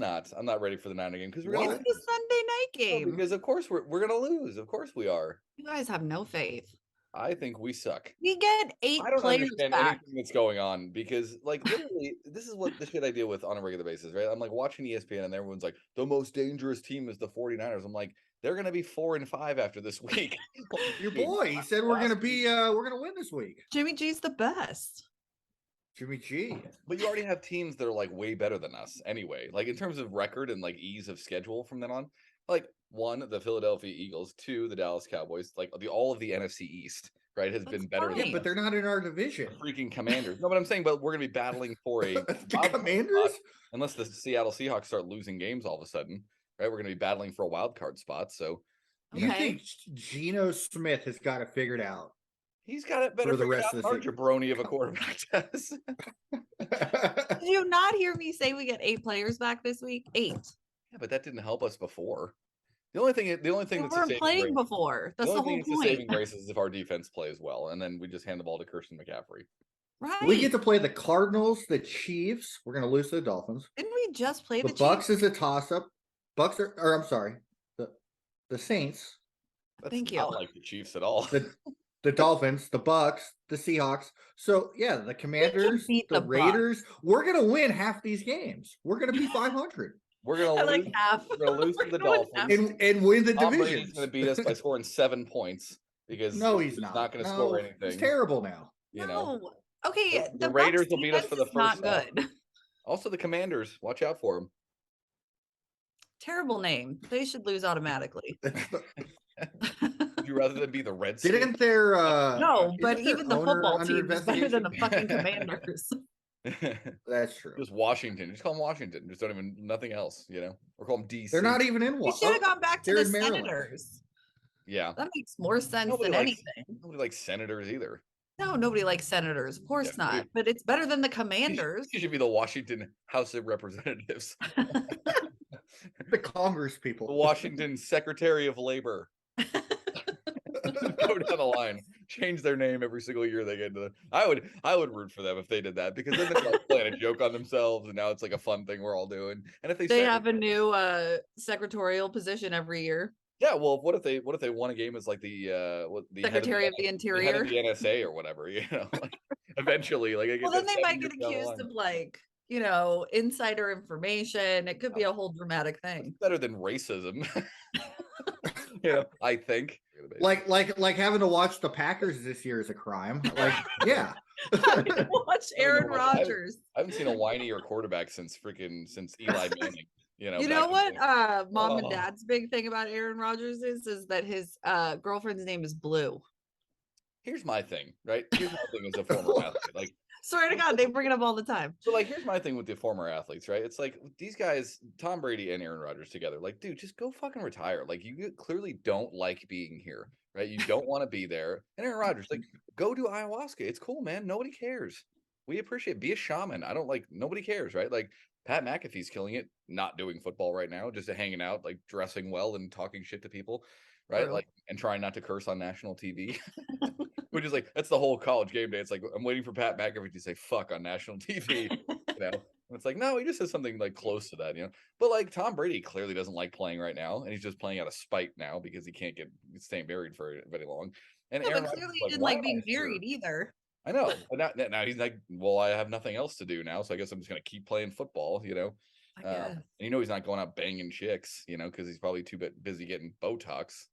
not. I'm not ready for the Niner game because we're What? gonna It's the Sunday night no, game. because of course we're gonna lose. Of course we are. You guys have no faith. I think we suck. We get 8 I don't players understand back. anything that's going on because, like, literally, this is what the shit I deal with on a regular basis, right? I'm like watching ESPN and everyone's like, the most dangerous team is the 49ers. I'm like, they're gonna be 4-5 after this week. Your Dude, boy, he said we're gonna win this week. Jimmy G's the best. Jimmy G. But you already have teams that are like way better than us anyway. Like in terms of record and like ease of schedule from then on. Like 1, the Philadelphia Eagles, 2, the Dallas Cowboys, like all of the NFC East, right, has been better Yeah, than but they're not in our division. the freaking Commanders. No, but I'm saying, but we're gonna be battling for a The Commanders? unless the Seattle Seahawks start losing games all of a sudden, right? We're gonna be battling for a wild card spot. So You Okay. think Geno Smith has got it figured out? he's got it better For the figured rest out of than the our season. jabroni of a quarterback does. Did you not hear me say we get 8 players back this week? 8. Yeah, but that didn't help us before. The only thing We that's a weren't saving playing grace, before. the That's the only thing whole that's a point. saving grace is if our defense plays well, and then we just hand the ball to Christian McCaffrey. Right. We get to play the Cardinals, the Chiefs. We're gonna lose to the Dolphins. Didn't we just play The the Bucks Chiefs? is a toss-up. Bucks are, or I'm sorry, the Saints, That's Thank not you. like the Chiefs at all. the Dolphins, the Bucks, the Seahawks. So yeah, the Commanders, beat the the Raiders. We're gonna win half these games. We're gonna be 500 We're gonna I lose. like half. We're gonna lose to the We're gonna win Dolphins. and win the Tom divisions. Brady's gonna beat us by scoring 7 points because No, he's not. gonna No, score anything. He's terrible now. You know, No. Okay, the Raiders Bucks will beat us for the defense is first not half. good. Also, the Commanders. Watch out for them. Terrible name. They should lose automatically. Would you rather than be the Redskins? Didn't their No, but isn't their even the owner football under team is better than the investigation? fucking Commanders. That's true. Just Washington. Just call them Washington. Just don't even nothing else. You know, or call them DC. They're not even in We one. should have gone back to they're the in Maryland. Senators. Yeah. That makes more sense Nobody than likes- anything. Nobody likes Senators either. No, nobody likes Senators. Of course Yeah, not. But it's better than the Commanders. You should be the Washington House of Representatives. The Congress The people. Washington Secretary of Labor. Go down the line. Change their name every single year they get into the. I would root for them if they did that because then they're like playing a joke on themselves and now it's like a fun thing we're all doing. And if They have a new secretarial position every year. yeah, well, what if they won a game as like the the Secretary of the head Interior. of the NSA or whatever, you know, like, eventually, like Well, then they might get accused of like, insider information. It could be a whole dramatic thing. better than racism. I think. Like having to watch the Packers this year is a crime. Like, yeah. Watch Aaron Rodgers. I haven't seen a whinier quarterback since Eli Manning. You know what? Mom and Oh. Dad's big thing about Aaron Rodgers is that his girlfriend's name is Blue. Here's my thing, right? Here's my thing as a former athlete. Like, Swear to God, they bring it up all the time. so like, here's my thing with the former athletes, right? It's like these guys, Tom Brady and Aaron Rodgers together. Like, dude, just go fucking retire. Like, you clearly don't like being here, right? You don't want to be there. And Aaron Rodgers, like, go do ayahuasca. It's cool, man. Nobody cares. We appreciate. Be a shaman. I don't like. Nobody cares, right? Like Pat McAfee's killing it, not doing football right now, just hanging out, like dressing well and talking shit to people, right? True. Like and trying not to curse on national TV. Which is like that's the whole college game day. It's like I'm waiting for Pat McAfee to say "fuck" on national TV. And it's like no, he just says something like close to that, But like Tom Brady clearly doesn't like playing right now, and he's just playing out of spite now because he can't stay married for very long. And Yeah, Aaron but Rodgers clearly is he didn't "Why like am being I here?" married either. I know, but now he's like, well, I have nothing else to do now, so I guess I'm just gonna keep playing football, I guess. And he's not going out banging chicks, because he's probably too busy getting Botox,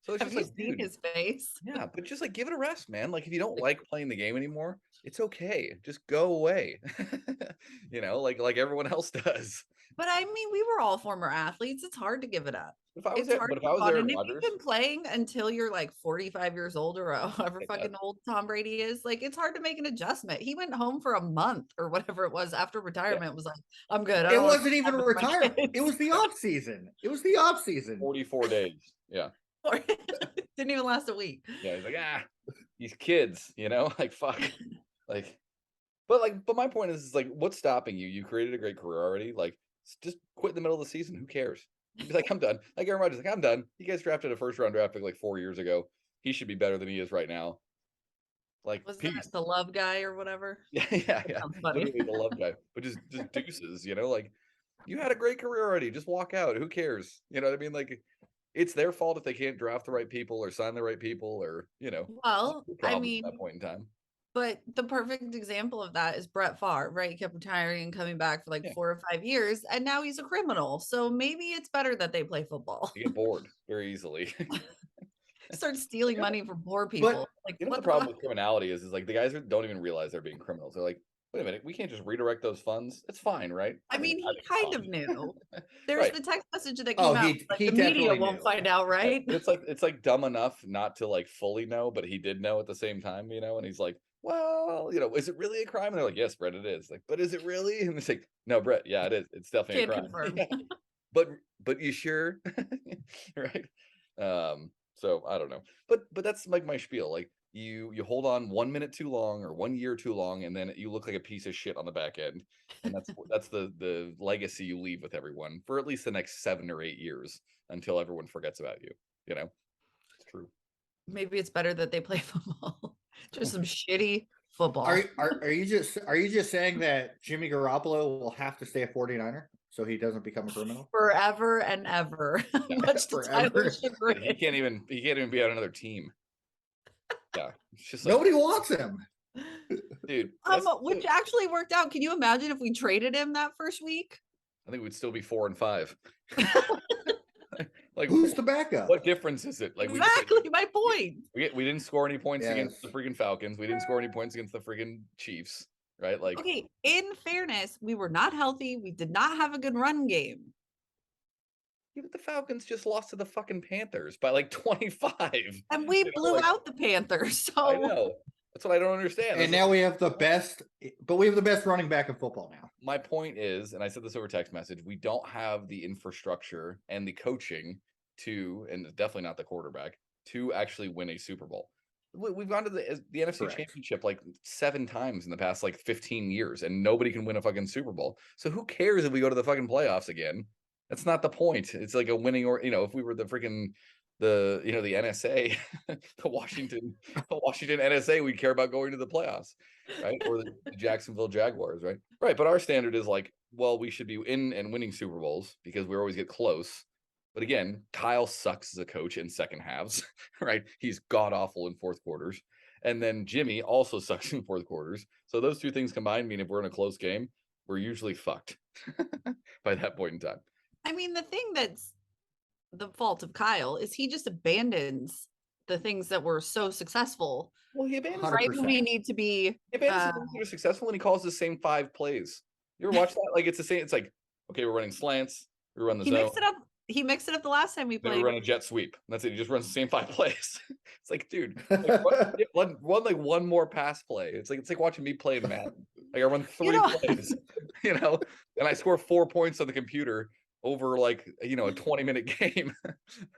So it's Have just you like, seen dude, his face? yeah, but just like give it a rest, man. Like if you don't like playing the game anymore, it's okay. Just go away. Like everyone else does. But I mean, we were all former athletes. It's hard to give it up. If I was It's hard to if I move was on. Aaron And if Rodgers, you've been playing until you're like 45 years old or however Yeah. fucking old Tom Brady is, like it's hard to make an adjustment. He went home for a month or whatever it was after retirement. Was like, I'm good. I It don't wanna wasn't even spend time with my retirement. It kids." was the off season. It was the off season. 44 days. Yeah. Didn't even last a week. Yeah, he's like, these kids, like fuck. But my point is like, what's stopping you? You created a great career already. Like, just quit in the middle of the season. Who cares? He's like, I'm done. Like Aaron Rodgers, like, I'm done. You guys drafted a first round draft pick like 4 years ago. He should be better than he is right now. Like, Was peace. that the love guy or whatever? Yeah. Sounds funny. Literally the love guy, but just deuces, like you had a great career already. Just walk out. Who cares? You know what I mean? Like, it's their fault if they can't draft the right people or sign the right people, or Well, I problems mean, at that point in time. but the perfect example of that is Brett Favre, right? He kept retiring and coming back for like Yeah. 4 or 5 years, and now he's a criminal. So maybe it's better that they play football. You get bored very easily. Start stealing Yeah. money from poor But people. Like, What what the the problem fuck? with criminality is like the guys don't even realize they're being criminals. They're like, wait a minute, we can't just redirect those funds. It's fine, right? I mean, I he think it's kind of fine. knew. There's Right. the text message that oh, came out. Like, he the media definitely won't knew. find out, right? But it's like dumb enough not to like fully know, but he did know at the same time, and he's like, well, is it really a crime? And they're like, yes, Brett, it is. Like, but is it really? And it's like, no, Brett, yeah, it is. It's definitely a Can't crime. confirm. Yeah. But you sure? Right. So I don't know. But that's like my spiel. Like you hold on 1 minute too long or 1 year too long, and then you look like a piece of shit on the back end. And that's the legacy you leave with everyone for at least the next 7 or 8 years until everyone forgets about you. It's true. Maybe it's better that they play football. Just some shitty football. Are you just saying that Jimmy Garoppolo will have to stay a 49er so he doesn't become a criminal forever and ever? Much to Tyler's chagrin. He can't even be on another team. Yeah, it's just like, nobody wants him, dude. Which actually worked out. Can you imagine if we traded him that first week? I think we'd still be 4 and 5. Like, who's the backup? what difference is it? Like, exactly my point. We didn't score any points Yes. against the freaking Falcons. We didn't score any points against the freaking Chiefs, right? Like, okay, in fairness, we were not healthy. We did not have a good run game. yeah, but the Falcons just lost to the fucking Panthers by like 25. And we blew out the Panthers. So I know. That's what I don't understand. And now we have the best, but we have the best running back in football now. My point is, and I said this over text message, we don't have the infrastructure and the coaching to, and definitely not the quarterback, to actually win a Super Bowl. We've gone to the NFC Correct. Championship like 7 times in the past like 15 years, and nobody can win a fucking Super Bowl. So who cares if we go to the fucking playoffs again? That's not the point. It's like a winning, or if we were the freaking the NSA, the Washington NSA, we'd care about going to the playoffs, right? Or the Jacksonville Jaguars, right? Right. But our standard is like, well, we should be in and winning Super Bowls because we always get close. But again, Kyle sucks as a coach in second halves, right? He's god awful in fourth quarters. And then Jimmy also sucks in fourth quarters. So those two things combined mean if we're in a close game, we're usually fucked by that point in time. I mean, the thing that's the fault of Kyle is he just abandons the things that were so successful. Well, he abandons right when we need to be. He abandons the things that are successful, and he calls the same 5 plays. You ever watch that? Like, it's the same. It's like, okay, we're running slants. We run the zone. He mixed it up the last time we played. Then we run a jet sweep. That's it. He just runs the same 5 plays. It's like, dude, run like one more pass play. It's like watching me play Madden. Like I run 3 plays, and I score 4 points on the computer over like a 20-minute game.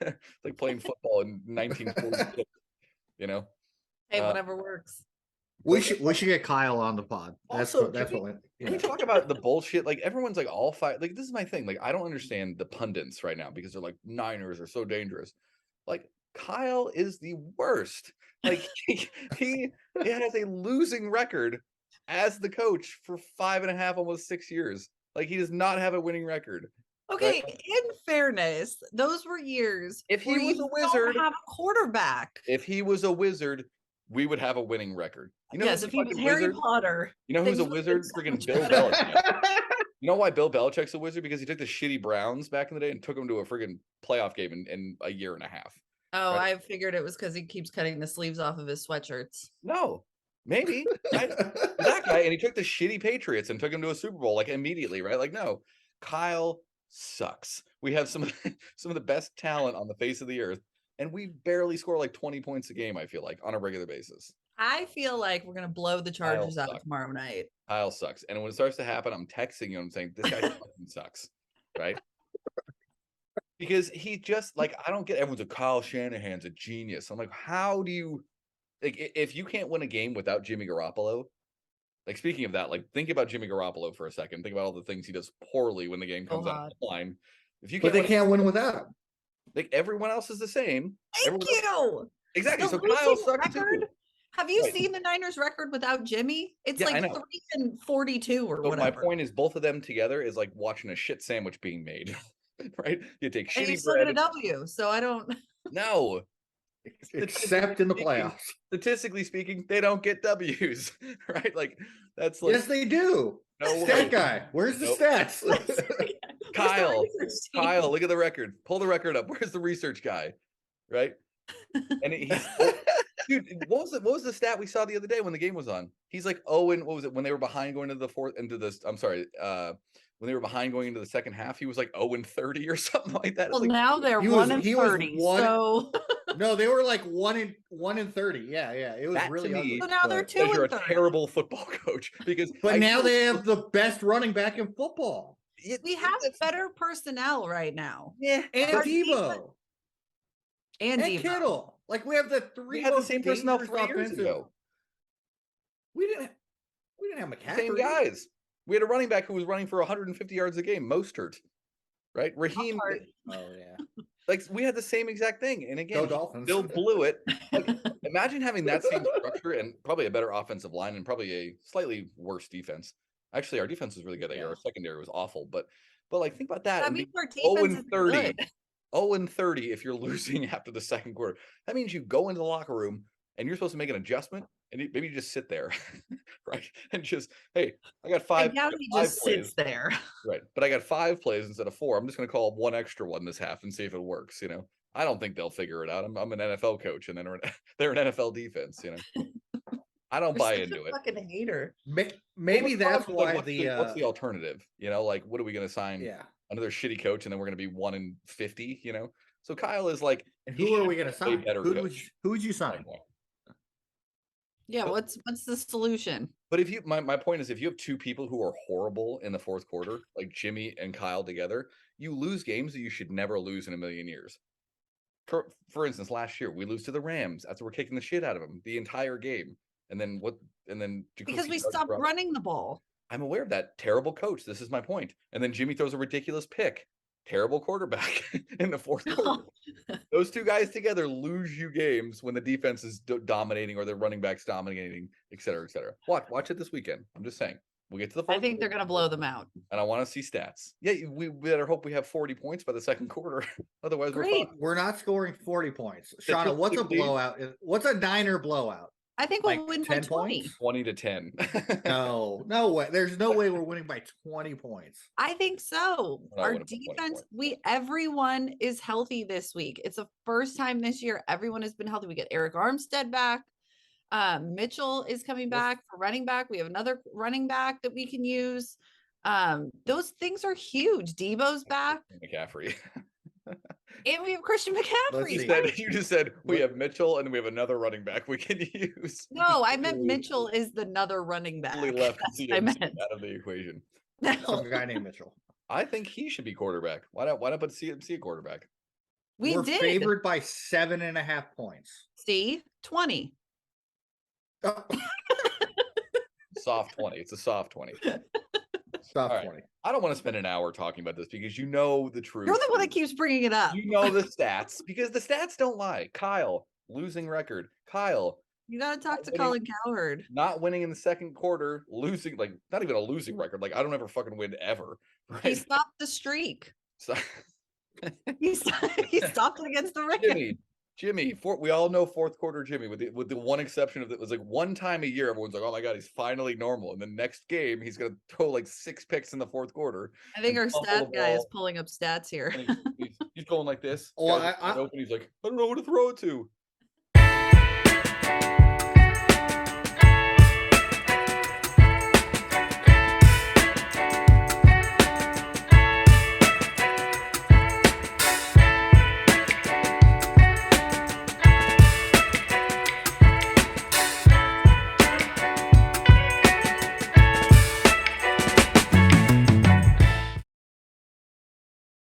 It's like playing football in 1946. Hey, whatever works. We should get Kyle on the pod. That's what. Can we talk about the bullshit? Like everyone's like all fight. Like this is my thing. Like I don't understand the pundits right now because they're like Niners are so dangerous. Like Kyle is the worst. Like he has a losing record as the coach for 5.5, almost 6 years. Like he does not have a winning record. Okay, right? In fairness, those were years. If he was a wizard, have a quarterback. If he was a wizard, we would have a winning record. Yes, if he was Harry Potter. You know who's a wizard? Freaking Bill Belichick. You know why Bill Belichick's a wizard? Because he took the shitty Browns back in the day and took them to a freaking playoff game in a year and a half. Oh, right? I figured it was because he keeps cutting the sleeves off of his sweatshirts. No, maybe. That guy, and he took the shitty Patriots and took them to a Super Bowl like immediately, right? Like, no, Kyle sucks. We have some of the best talent on the face of the earth, and we barely score like 20 points a game, I feel like, on a regular basis. I feel like we're going to blow the Chargers out tomorrow night. Kyle sucks. And when it starts to happen, I'm texting you and I'm saying, this guy fucking sucks, right? Because he just, like, I don't get, everyone's like, Kyle Shanahan's a genius. I'm like, how do you, like, if you can't win a game without Jimmy Garoppolo, like, speaking of that, like, think about Jimmy Garoppolo for a second. Think about all the things he does poorly when the game comes out the line. If you but they can't win without him. Like, everyone else is the same. Thank you. Exactly. So Kyle sucks too. Have you Right. seen the Niners record without Jimmy? It's Yeah, I like know. 3-42 or But my whatever. point is, both of them together is like watching a shit sandwich being made, right? You take And you shitty still get bread. a W. So I don't. No, Except in the playoffs. statistically speaking, they don't get W's, right? Like that's like Yes, they do. no Stat way. guy. Where's the Nope. stats? Where's the Kyle, research team? Kyle, look at the record. Pull the record up. Where's the research guy? Right? And he's dude, what was the stat we saw the other day when the game was on? He's like, oh, and what was it when they were behind going into the fourth into this? I'm sorry, when they were behind going into the second half, he was like 0-30 or something like that. It's Well, like, now they're he was 1-30. one. So No, they were like 1-30. Yeah, it was that really to me ugly. So now they're but- two- says you're a 2-30. terrible football coach because But I now know- they have the best running back in football. we have better personnel right now. yeah, And Our Debo. And And Debo. Kittle. Like we have the we three had the most same personnel dangerous 3 years offensive. ago. We didn't have McCaffrey. Same guys. We had a running back who was running for 150 yards a game, Mostert, right? Raheem, Hard. Oh yeah. like we had the same exact thing, and Go again, he Dolphins. still blew it. Like, imagine having that same structure and probably a better offensive line and probably a slightly worse defense. Actually, our defense was really good that year. Yeah. Our secondary was awful, but like think about that. That and means be our defense is 0-30. good. 0-30 if you're losing after the second quarter. That means you go into the locker room and you're supposed to make an adjustment, and maybe you just sit there, right? And just, hey, I got five. And now I got he 5 just plays. sits there. Right. But I got 5 plays instead of 4. I'm just going to call one extra one this half and see if it works. I don't think they'll figure it out. I'm an NFL coach, and then they're an NFL defense. I don't buy You're such into a it. fucking hater. Maybe that's Like, why what's the alternative? Like, what are we going to sign? yeah. Another shitty coach, and then we're going to be 1-50. So Kyle is like, And he who are should we going to be a sign? better coach. Who would you sign? Yeah, But- what's the solution? But if you, my point is, if you have 2 people who are horrible in the fourth quarter, like Jimmy and Kyle together, you lose games that you should never lose in a million years. For instance, last year we lose to the Rams after we're kicking the shit out of them the entire game, and then what? And then Because Jacoby we starts stopped dropping. running the ball. I'm aware of that. Terrible coach. This is my point. And then Jimmy throws a ridiculous pick. Terrible quarterback in the fourth quarter. Those 2 guys together lose you games when the defense is dominating or the running backs dominating, et cetera, et cetera. Watch it this weekend. I'm just saying. We'll get to the fourth I think they're quarter, going to blow them out. and I want to see stats. Yeah, we better hope we have 40 points by the second quarter. Otherwise, we're Great. fine. We're not scoring 40 points. Shauna, what's a Statistically- blowout? What's a Niner blowout? I think we'll Like win by 10 20. points? 20-10. No way. There's no way we're winning by 20 points. I think so. We're not Our winning by 20 defense, points. everyone is healthy this week. It's the first time this year everyone has been healthy. We get Eric Armstead back. Mitchell is coming back for running back. We have another running back that we can use. Those things are huge. Debo's back, McCaffrey. and we have Christian Let's McCaffrey. see. You just said we have Mitchell and we have another running back we can use. No, I meant Mitchell is another running back. Totally left That's what CMC I meant. out of the equation. Some No, guy named Mitchell. I think he should be quarterback. Why not put CMC at quarterback? we We're did. favored by 7.5 points. See, 20. Oh, Soft 20. It's a soft 20. stop All right. 20. I don't want to spend an hour talking about this because you know the truth. You're the one that keeps bringing it up. You know the stats because the stats don't lie. Kyle, losing record. Kyle, You got to talk to winning- Colin Cowherd. not winning in the second quarter, losing, like not even a losing record. Like I don't ever fucking win ever. He Right? stopped the streak. So, He stopped it against the record. Jimmy, we all know fourth quarter Jimmy, with the one exception of it was like one time a year, everyone's like, oh my god, he's finally normal. And the next game, he's gonna throw like 6 picks in the fourth quarter. I think and our fumble stat the guy is ball, pulling up stats here. and he's going like this. Well, Guys are wide open. He's like, I don't know who to throw it to.